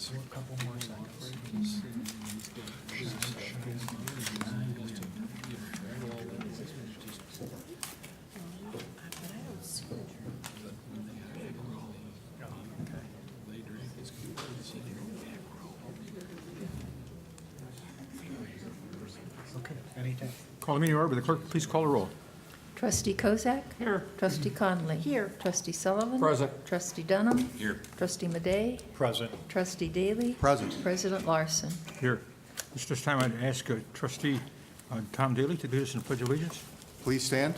A couple more seconds. Okay, anytime. Call the meeting order. Will the clerk please call the roll? Trustee Kozak? Here. Trustee Conley? Here. Trustee Sullivan? Present. Trustee Dunham? Here. Trustee Madey? Present. Trustee Daly? Present. President Larson? Here. This time I'd ask Trustee Tom Daly to lead us in the Pledge of Allegiance. Please stand.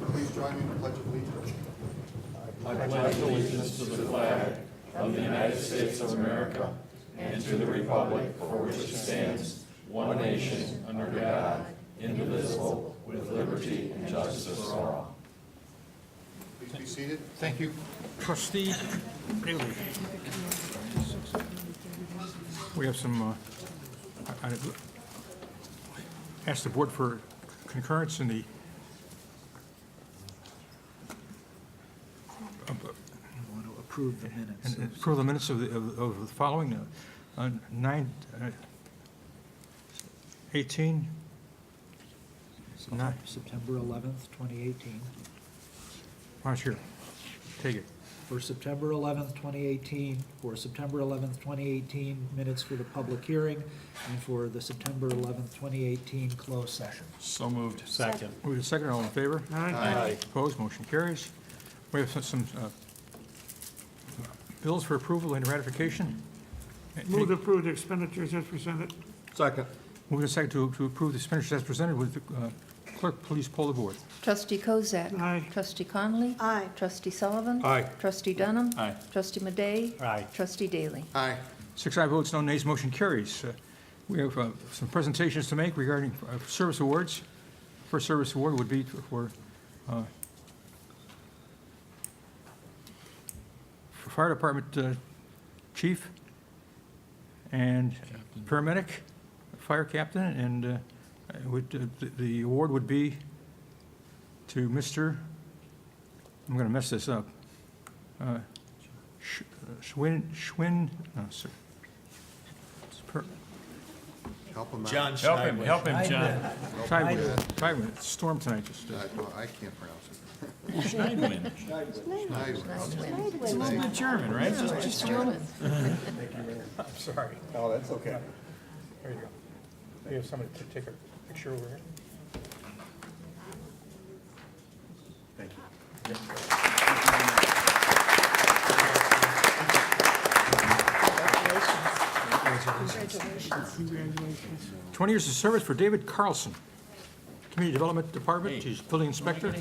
Please join me in the Pledge of Allegiance. Please be seated. Thank you. Trustee Daly. We have some, I asked the board for concurrence in the You want to approve the minutes. and approve the minutes of the following, 9/18. Not- September 11th, 2018. Why don't you take it? For September 11th, 2018, for September 11th, 2018 minutes for the public hearing, and for the September 11th, 2018 closed session. So moved. Second. Move to second, all in favor? Aye. Opposed, motion carries. We have some bills for approval and ratification. Move to approve the expenditures as presented. Second. Move to second to approve the expenditures as presented. Would the clerk please poll the board? Trustee Kozak? Aye. Trustee Conley? Aye. Trustee Sullivan? Aye. Trustee Dunham? Aye. Trustee Madey? Aye. Trustee Daly? Aye. 6 ayes, votes, no nays, motion carries. We have some presentations to make regarding service awards. First service award would be for fire department chief and paramedic, fire captain, and the award would be to Mr., I'm going to mess this up, Schwinn, no, sir. Help him out. John Schneidman. Help him, John. Tywin, storm tonight, just, I can't pronounce it. Schneidman. It's a little bit German, right? Just German. I'm sorry. Oh, that's okay. There you go. You have somebody to take a picture over here? Thank you. Congratulations. 20 years of service for David Carlson, Community Development Department. He's building inspector. It's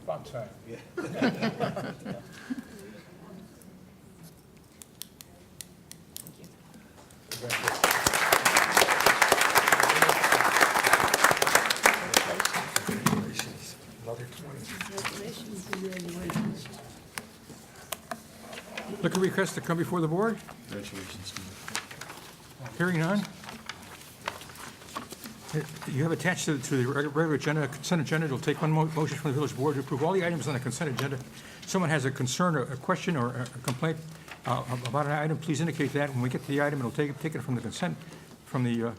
about time. Another 20. Liquor request to come before the board? Congratulations. Hearing none. You have attached to the regular agenda, consent agenda. It'll take one motion from the village board to approve all the items on the consent agenda. If someone has a concern, or a question, or a complaint about an item, please indicate that. When we get to the item, it'll take it from the consent, from the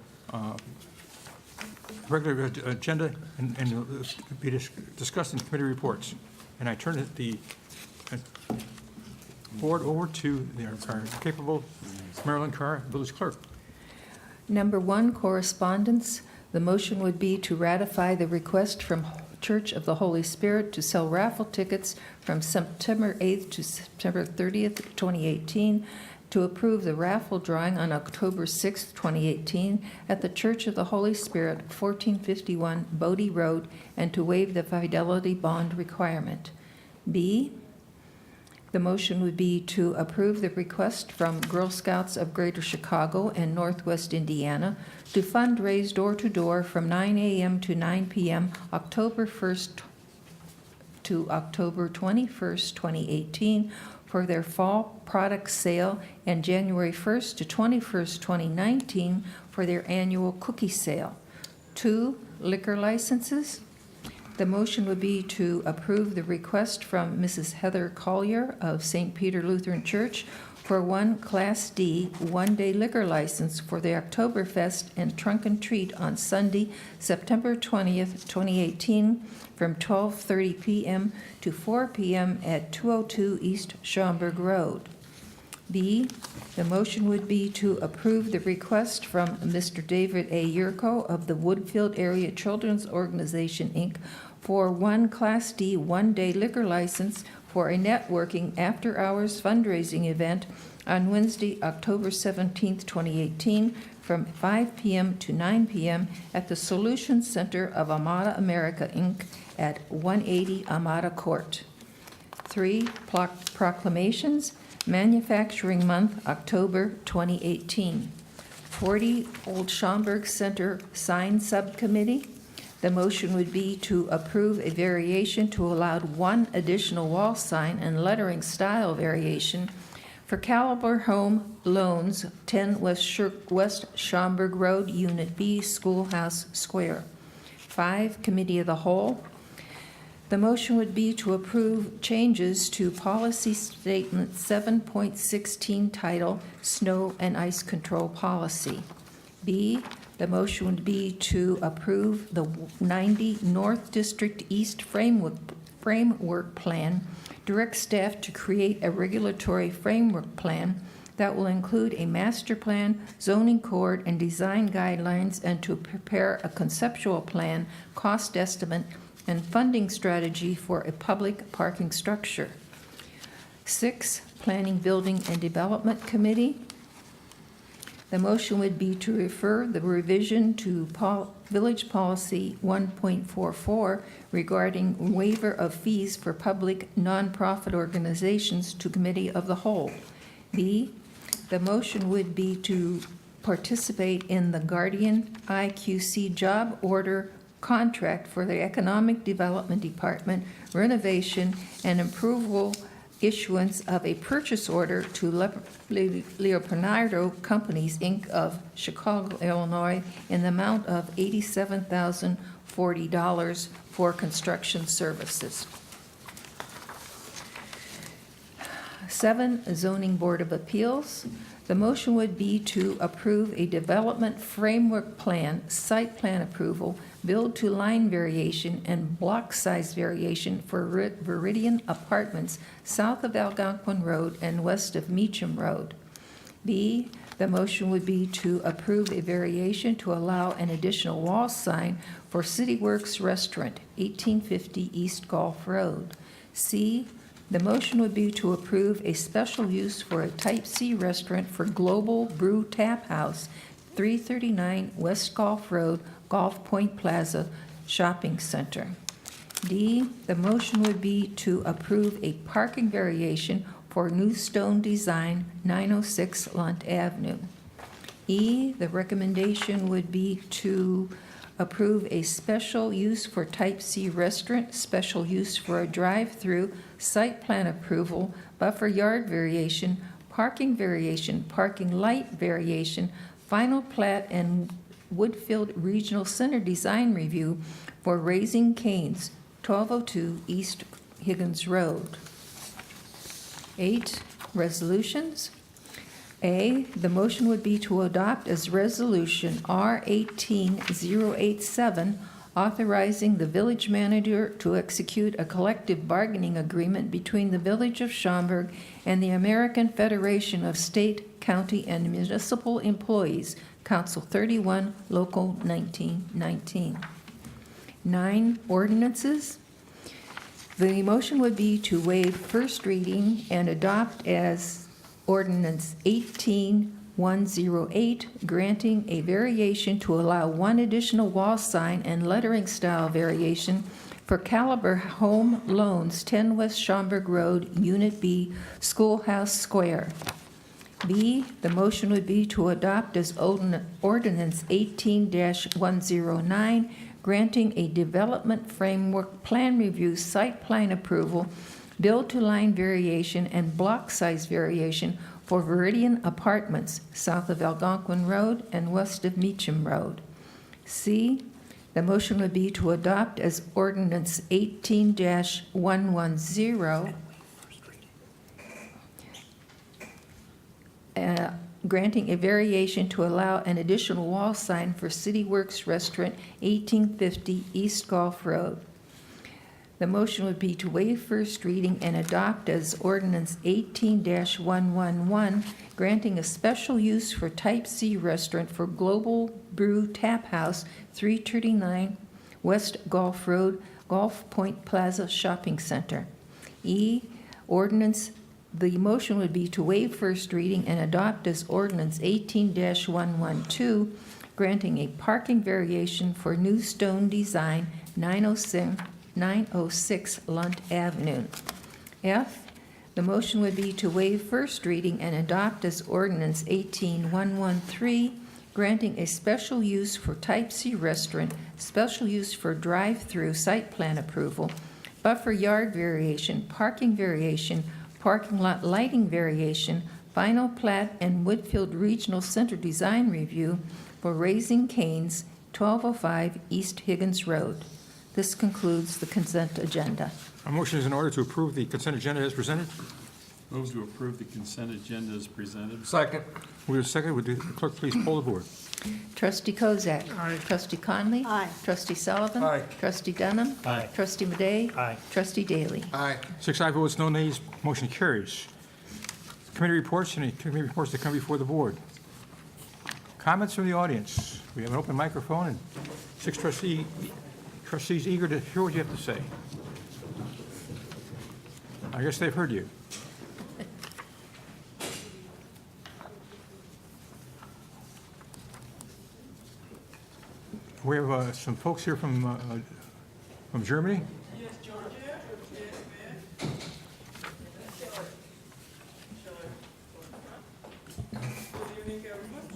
regular agenda, and it'll be discussed in committee reports. And I turn the board over to our capable Marilyn Carr, village clerk. Number 1, correspondence. The motion would be to ratify the request from Church of the Holy Spirit to sell raffle tickets from September 8th to September 30th, 2018, to approve the raffle drawing on October 6th, 2018, at the Church of the Holy Spirit, 1451 Bodie Road, and to waive the fidelity bond requirement. B, the motion would be to approve the request from Girl Scouts of Greater Chicago and Northwest Indiana to fundraise door-to-door from 9 a.m. to 9 p.m. October 1st to October 21st, 2018, for their fall product sale, and January 1st to 21st, 2019 for their annual cookie sale. 2, liquor licenses. The motion would be to approve the request from Mrs. Heather Collier of St. Peter Lutheran Church for one Class D one-day liquor license for the Oktoberfest and Trunk and Treat on Sunday, September 20th, 2018, from 12:30 p.m. to 4 p.m. at 202 East Schaumburg Road. B, the motion would be to approve the request from Mr. David A. Yurko of the Woodfield Area Children's Organization, Inc. for one Class D one-day liquor license for a networking after-hours fundraising event on Wednesday, October 17th, 2018, from 5 p.m. to 9 p.m. at the Solution Center of Amada America, Inc. at 180 Amada Court. 3, proclamations. Manufacturing Month, October 2018. 40, Old Schaumburg Center Sign Subcommittee. The motion would be to approve a variation to allow one additional wall sign and lettering style variation for Caliber Home Loans, 10 West Schaumburg Road, Unit B, Schoolhouse Square. 5, Committee of the Whole. The motion would be to approve changes to Policy Statement 7.16 title, Snow and Ice Control Policy. B, the motion would be to approve the 90 North District East Framework Plan, direct staff to create a regulatory framework plan that will include a master plan, zoning code, and design guidelines, and to prepare a conceptual plan, cost estimate, and funding strategy for a public parking structure. 6, Planning, Building, and Development Committee. The motion would be to refer the revision to Village Policy 1.44 regarding waiver of fees for public nonprofit organizations to Committee of the Whole. B, the motion would be to participate in the Guardian IQC job order contract for the Economic Development Department renovation and approval issuance of a purchase order to Leonardo Companies, Inc. of Chicago, Illinois, in the amount of $87,040 for construction services. 7, Zoning Board of Appeals. The motion would be to approve a development framework plan, site plan approval, build to line variation, and block size variation for Viridian Apartments south of Algonquin Road and west of Meacham Road. B, the motion would be to approve a variation to allow an additional wall sign for City Works Restaurant, 1850 East Gulf Road. C, the motion would be to approve a special use for a Type C restaurant for Global Brew Tap House, 339 West Gulf Road, Gulf Point Plaza Shopping Center. D, the motion would be to approve a parking variation for New Stone Design, 906 Lunt Avenue. E, the recommendation would be to approve a special use for Type C restaurant, special use for a drive-through, site plan approval, buffer yard variation, parking light variation, final plat, and Woodfield Regional Center design review for Raising Cane's, 1202 East Higgins Road. 8, resolutions. A, the motion would be to adopt as resolution R18087, authorizing the village manager to execute a collective bargaining agreement between the Village of Schaumburg and the American Federation of State, County, and Municipal Employees, Council 31, Local 1919. 9, ordinances. The motion would be to waive first reading and adopt as Ordinance 18108, granting a variation to allow one additional wall sign and lettering style variation for Caliber Home Loans, 10 West Schaumburg Road, Unit B, Schoolhouse Square. B, the motion would be to adopt as Ordinance 18-109, granting a development framework plan review site plan approval build-to-line variation and block size variation for Viridian Apartments south of Algonquin Road and west of Meacham Road. C, the motion would be to adopt as ordinance 18-110, granting a variation to allow an additional wall sign for City Works Restaurant, 1850 East Gulf Road. The motion would be to waive first reading and adopt as ordinance 18-111, granting a special use for Type C restaurant for Global Brew Tap House, 339 West Gulf Road, Gulf Point Plaza Shopping Center. E, ordinance, the motion would be to waive first reading and adopt as ordinance 18-112, granting a parking variation for new stone design, 906 Lunt Avenue. F, the motion would be to waive first reading and adopt as ordinance 18-113, granting a special use for Type C restaurant, special use for drive-through site plan approval, buffer yard variation, parking variation, parking lot lighting variation, final plat and Woodfield Regional Center design review for Raising Cane's, 1205 East Higgins Road. This concludes the consent agenda. A motion is in order to approve the consent agenda as presented. Move to approve the consent agenda as presented. Second. We have a second. Would the clerk please poll the board? Trustee Kozak. Aye. Trustee Conley. Aye. Trustee Sullivan. Aye. Trustee Dunham. Aye. Trustee Madey. Aye. Trustee Daly. Aye. 6 ayes, votes, no nays, motion carries. Committee reports, any committee reports that come before the board? Comments from the audience? We have an open microphone and 6 trustees eager to hear what you have to say. I guess they've heard you. We have some folks here from Germany. Yes, Georgia. Yes, ma'am. Good evening, everyone.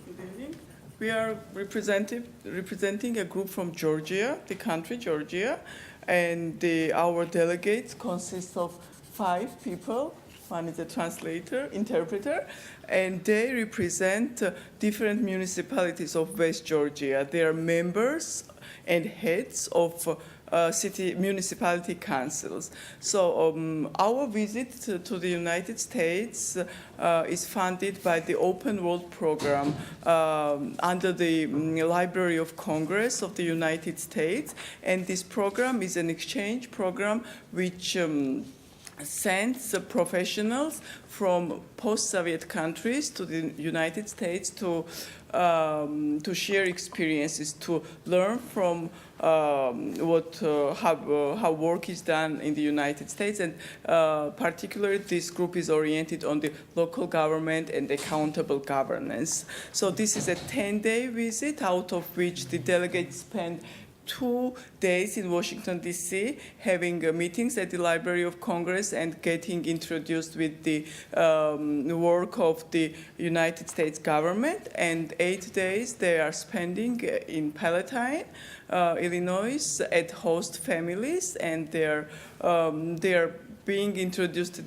Good evening. We are representing a group from Georgia, the country Georgia, and our delegates consist of 5 people. One is a translator, interpreter, and they represent different municipalities of West Georgia. They are members and heads of city municipality councils. So our visit to the United States is funded by the Open World Program under the Library of Congress of the United States. And this program is an exchange program which sends professionals from post-Soviet countries to the United States to share experiences, to learn from how work is done in the United States, and particularly this group is oriented on the local government and accountable governance. So this is a 10-day visit, out of which the delegates spend 2 days in Washington, D.C., having meetings at the Library of Congress and getting introduced with the work of the United States government. And 8 days they are spending in Palatine, Illinois, at host families, and they're being introduced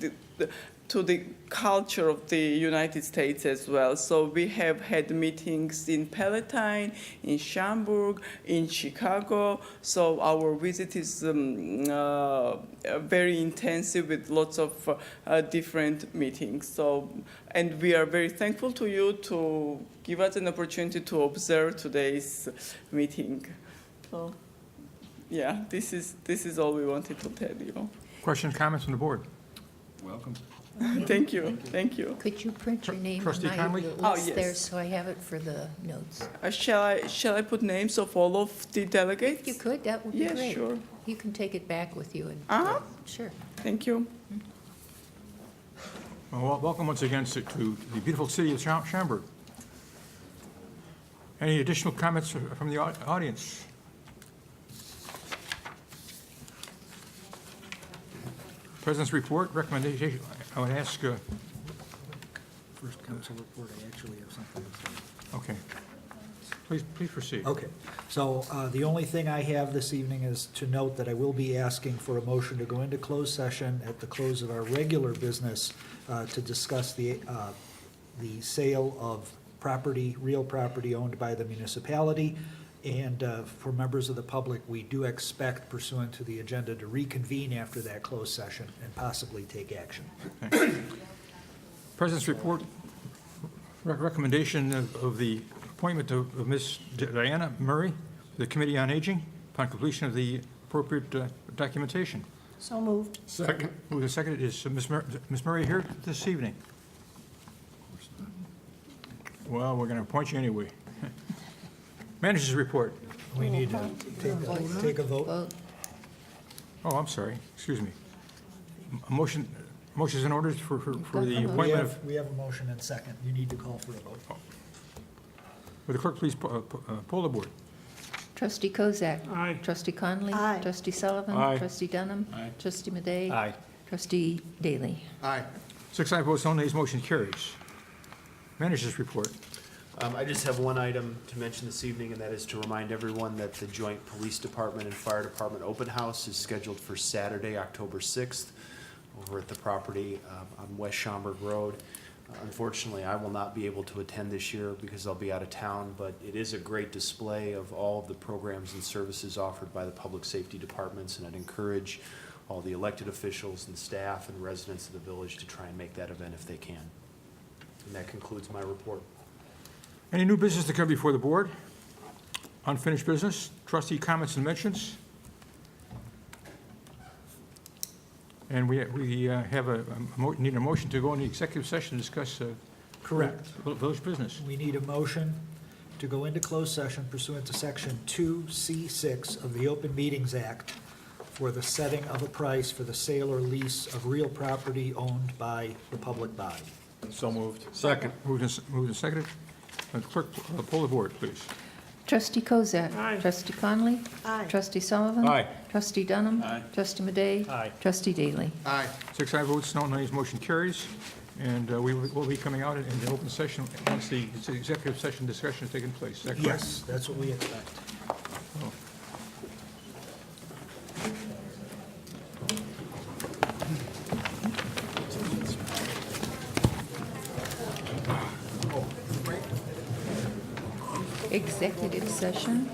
to the culture of the United States as well. So we have had meetings in Palatine, in Schaumburg, in Chicago. So our visit is very intensive with lots of different meetings. So, and we are very thankful to you to give us an opportunity to observe today's meeting. So, yeah, this is all we wanted to tell you. Questions, comments from the board? Welcome. Thank you. Thank you. Could you print your name on Trustee my Conley? list Oh, yes. there so I have it for the notes? Shall I put names of all of the delegates? If you could, that would be Yes, great. sure. You can take it back with you and, Uh-huh. sure. Thank you. Well, welcome once again to the beautiful city of Schaumburg. Any additional comments from the audience? President's report, recommendation, I would ask, First council report, I actually have something to say. okay. Please proceed. Okay, so the only thing I have this evening is to note that I will be asking for a motion to go into closed session at the close of our regular business to discuss the sale of property, real property owned by the municipality. And for members of the public, we do expect pursuant to the agenda to reconvene after that closed session and possibly take action. President's report, recommendation of the appointment of Ms. Diana Murray to the Committee on Aging upon completion of the appropriate documentation. So moved. Second. Moved and seconded. Is Ms. Murray here this evening? Well, we're going to appoint you anyway. Manager's report. We need to take a vote. Vote. Oh, I'm sorry. Excuse me. A motion is in order for the We appointment of... have a motion and second. You need to call for a vote. Would the clerk please poll the board? Trustee Kozak. Aye. Trustee Conley. Aye. Trustee Sullivan. Aye. Trustee Dunham. Aye. Trustee Madej. Aye. Trustee Daly. Aye. 6 ayes, votes no nays, motion carries. Manager's report. I just have one item to mention this evening, and that is to remind everyone that the Joint Police Department and Fire Department Open House is scheduled for Saturday, October 6th, over at the property on West Schaumburg Road. Unfortunately, I will not be able to attend this year because I'll be out of town, but it is a great display of all of the programs and services offered by the public safety departments, and I'd encourage all the elected officials and staff and residents of the village to try and make that event if they can. And that concludes my report. Any new business to come before the board? Unfinished business? Trustee comments and mentions? And we have need a motion to go into executive session to discuss Correct. village business. We need a motion to go into closed session pursuant to Section 2C6 of the Open Meetings Act for the setting of a price for the sale or lease of real property owned by the public body. So moved. Second. Moved and seconded. Clerk, poll the board, please. Trustee Kozak. Aye. Trustee Conley. Aye. Trustee Sullivan. Aye. Trustee Dunham. Aye. Trustee Madej. Aye. Trustee Daly. Aye. 6 ayes, votes no nays, motion carries. And we will be coming out in the open session once the executive session discussion has taken place. Is that correct? Yes, that's what we expect. Executive session,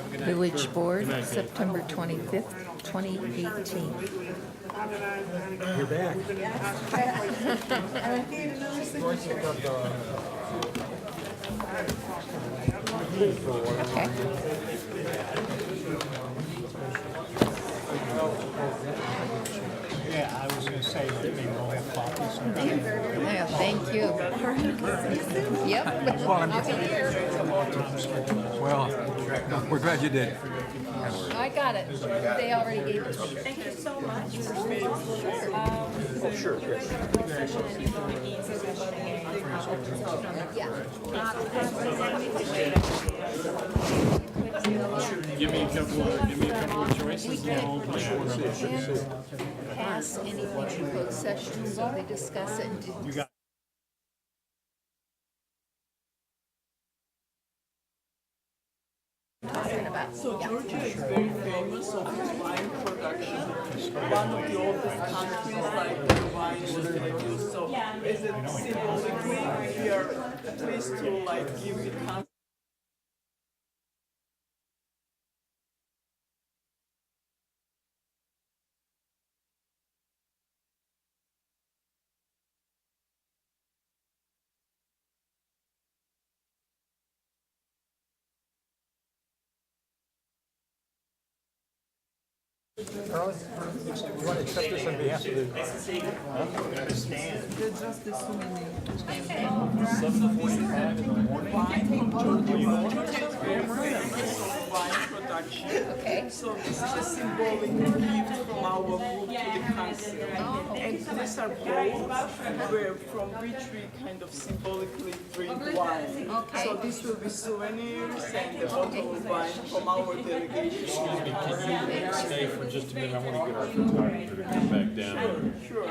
Village Board, September 25th, 2018. You're back. Okay. Yeah, I was going to say, maybe we'll have coffee sometime. Yeah, thank you. Yep. Well, we're glad you did. I got it. They already gave it to me. Thank you so much. Give me a couple of choices. We can't pass anything in closed session, so they discuss it and do. Talking about. So Georgia is very famous of its wine production. One of the oldest countries like the wine was produced. So is it symbolically we are pleased to like give the country You want to accept this on behalf of the... they're just assuming wine production. Okay. So this is a symbolic gift from our group to the country. And these are bowls where, from which we kind of symbolically drink wine. Okay. So this will be souvenirs and a bottle of wine from our delegation. Stay for just a minute. I want to get our photographer to come back down. Sure.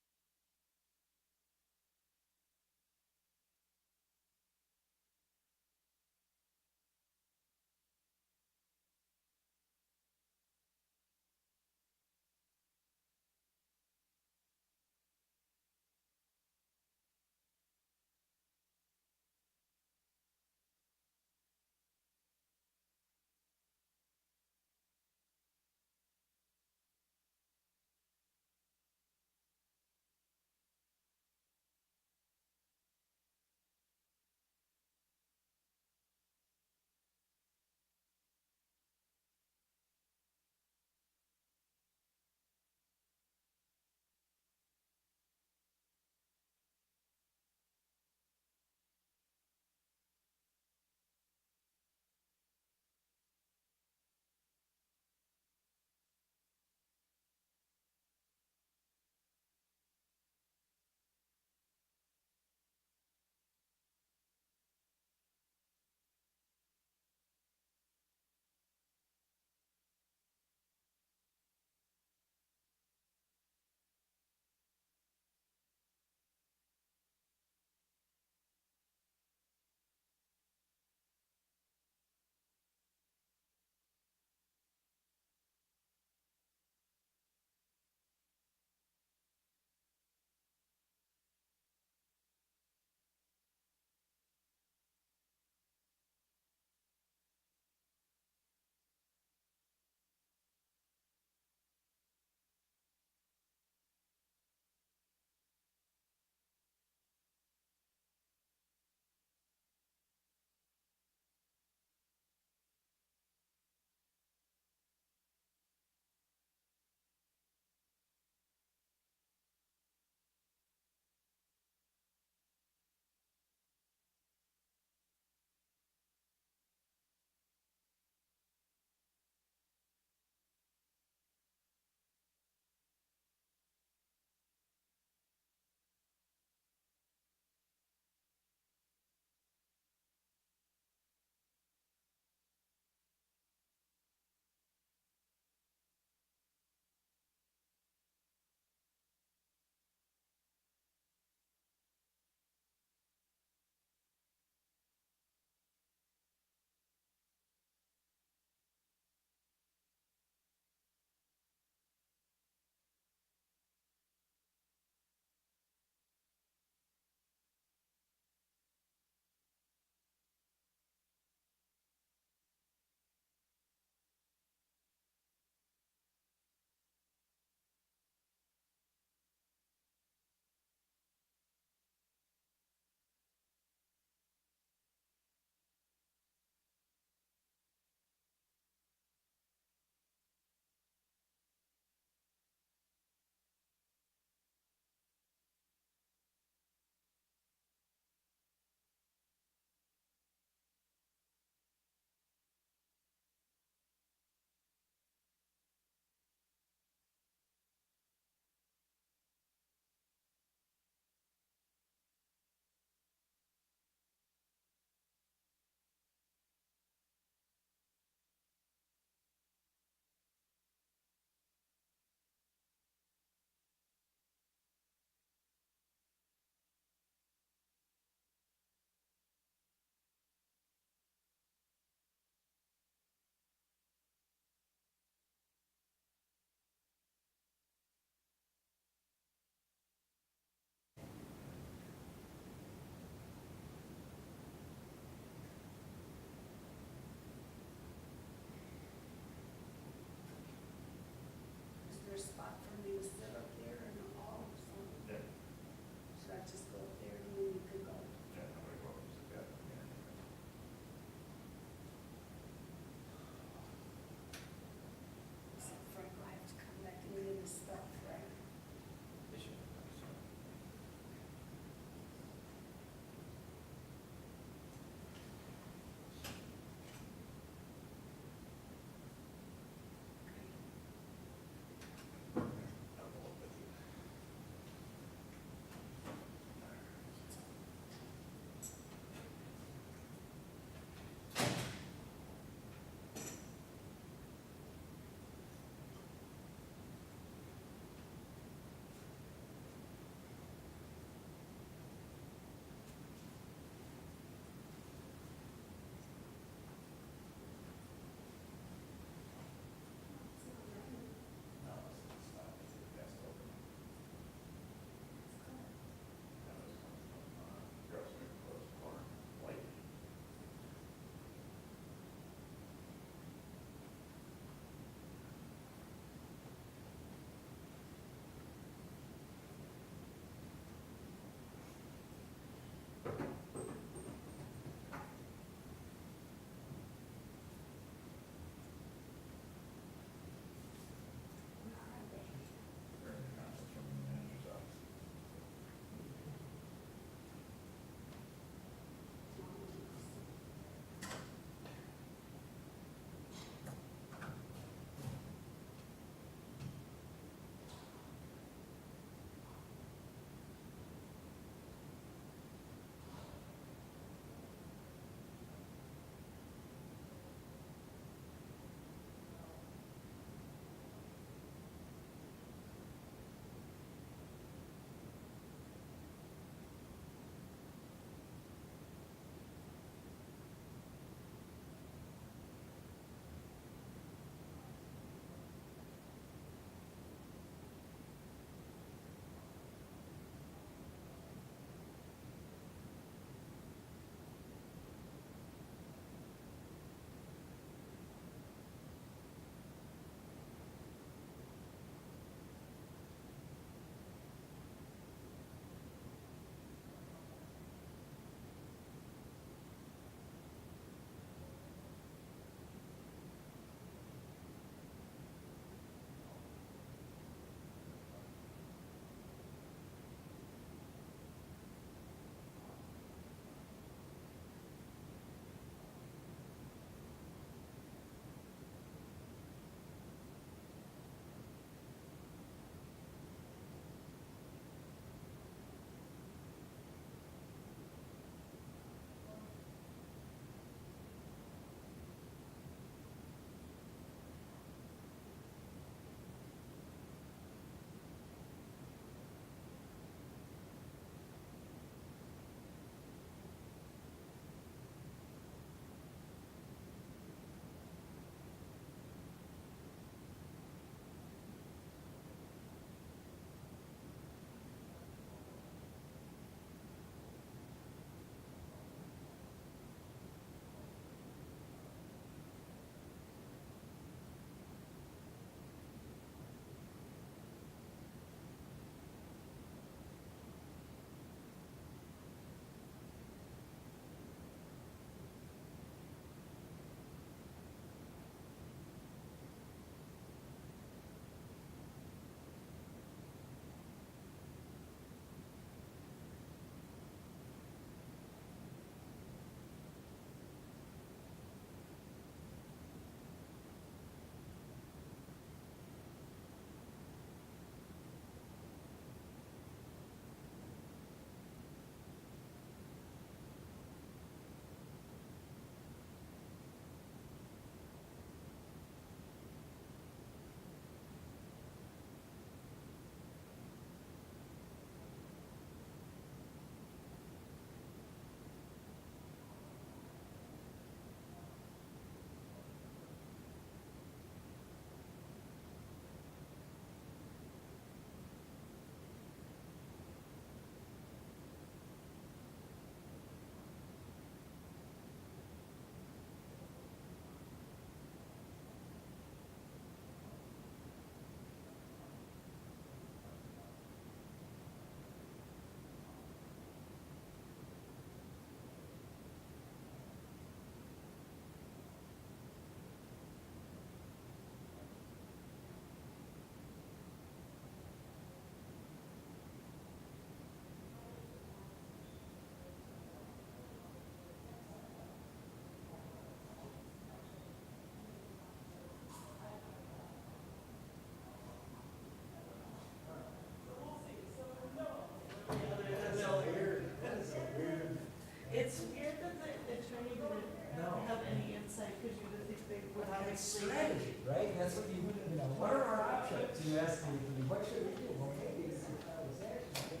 strategy, right? That's what you know, what are our options? You ask me, what should we do? Well, maybe it's a transaction.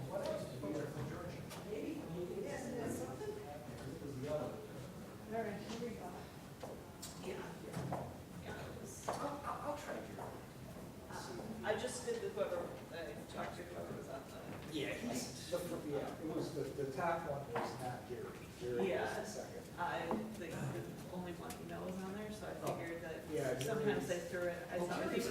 What else do we do for Georgia? Maybe it's something. All right, here we go. I'll try to. I just did the whoever, I talked to whoever was on the. Yeah, it was the top one was not Gary. Gary Yeah. was the second. I think the only one he knows on there, so I figured that Yeah, sometimes they threw it, I saw Okay. he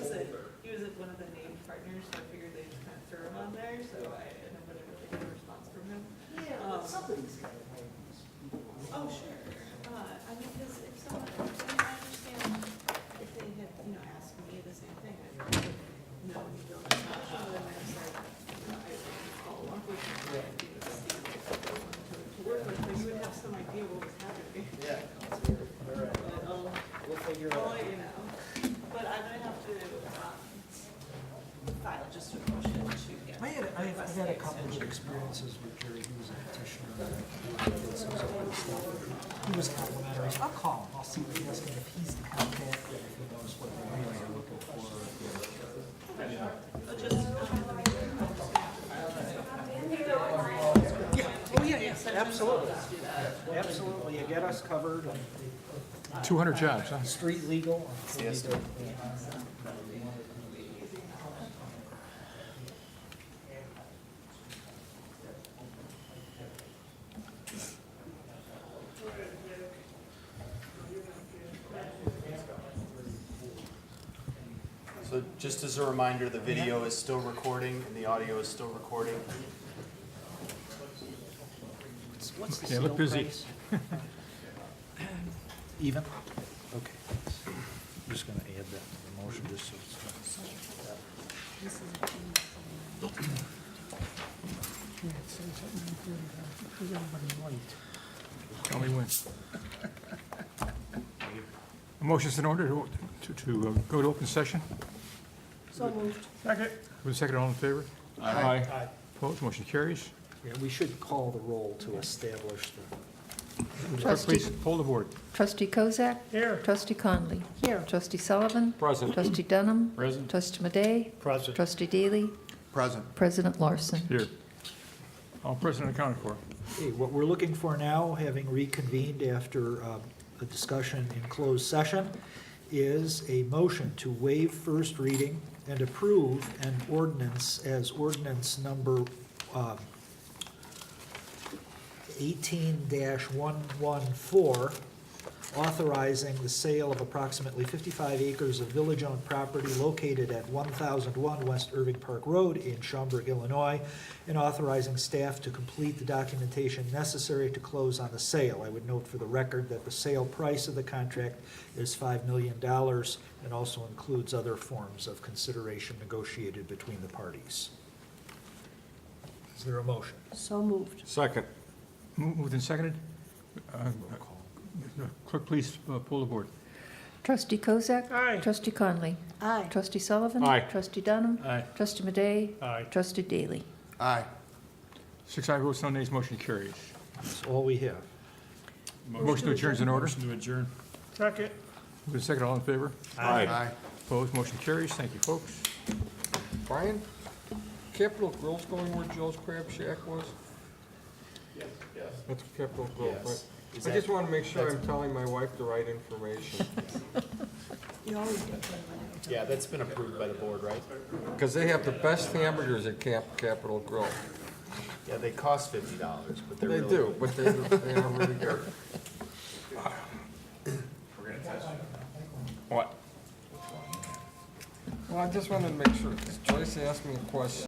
was one of the named partners, so I figured they just kind of threw him on there, so I didn't really get a response from him. Yeah, but somebody's got to make these people. Oh, sure. I mean, because if someone, I mean, I understand if they had, asked me the same thing, I'd probably, no, you don't have an option, but then I said, I follow up with you, and see if they wanted to work with, but you would have some idea what was happening. Yeah. But, We'll figure it I'll out. let you know. But I might have to, file just a motion to get. I've had a couple of experiences with Jerry. He was a petitioner. He was complimentary. I'll call him. I'll see what he has, if he's the contact, and if he knows what they really are looking for. Absolutely. Absolutely. You get us covered. 200 jobs, huh? Street legal. Yes. So just as a reminder, the video is still recording and the audio is still recording. What's the Yeah, look sale busy. price? Even? Okay. I'm just gonna add that to the motion, just so it's. Tell me when. A motion's in order to go to open session. So moved. Second. With a second, all in favor? Aye. Opposed, motion carries. Yeah, we should call the roll to establish the. Clerk, Trustee, please poll the board. Trustee Kozak? Here. Trustee Conley? Here. Trustee Sullivan? Present. Trustee Dunham? Present. Trustee Madey? Present. Trustee Daly? Present. President Larson? Here. All present and accounted for. Okay, what we're looking for now, having reconvened after a discussion in closed session, is a motion to waive first reading and approve an ordinance as ordinance number 18-114, authorizing the sale of approximately 55 acres of village-owned property located at 1001 West Irving Park Road in Schaumburg, Illinois, and authorizing staff to complete the documentation necessary to close on the sale. I would note for the record that the sale price of the contract is $5 million and also includes other forms of consideration negotiated between the parties. Is there a motion? So moved. Second. Moved and seconded. Clerk, please poll the board. Trustee Kozak? Aye. Trustee Conley? Aye. Trustee Sullivan? Aye. Trustee Dunham? Aye. Trustee Madey? Aye. Trustee Daly? Aye. 6 ayes, votes, no nays, motion carries. That's all we have. Motion to adjourn is in order. Motion to adjourn. Second. Moved and seconded, all in favor? Aye. Opposed, motion carries. Thank you, folks. Brian, Capitol Grill's going where Joe's Crab Shack was? Yes. That's Capitol Grill, Yes. right? Is I that- just want to make sure I'm telling my wife the right information, You always do. Yeah, that's been approved by the board, right? because they have the best hamburgers at Capitol Grill. Yeah, they cost $50, but they're They really do, but they are really good. What? Well, I just wanted to make sure, 'cause Joyce asked me a question.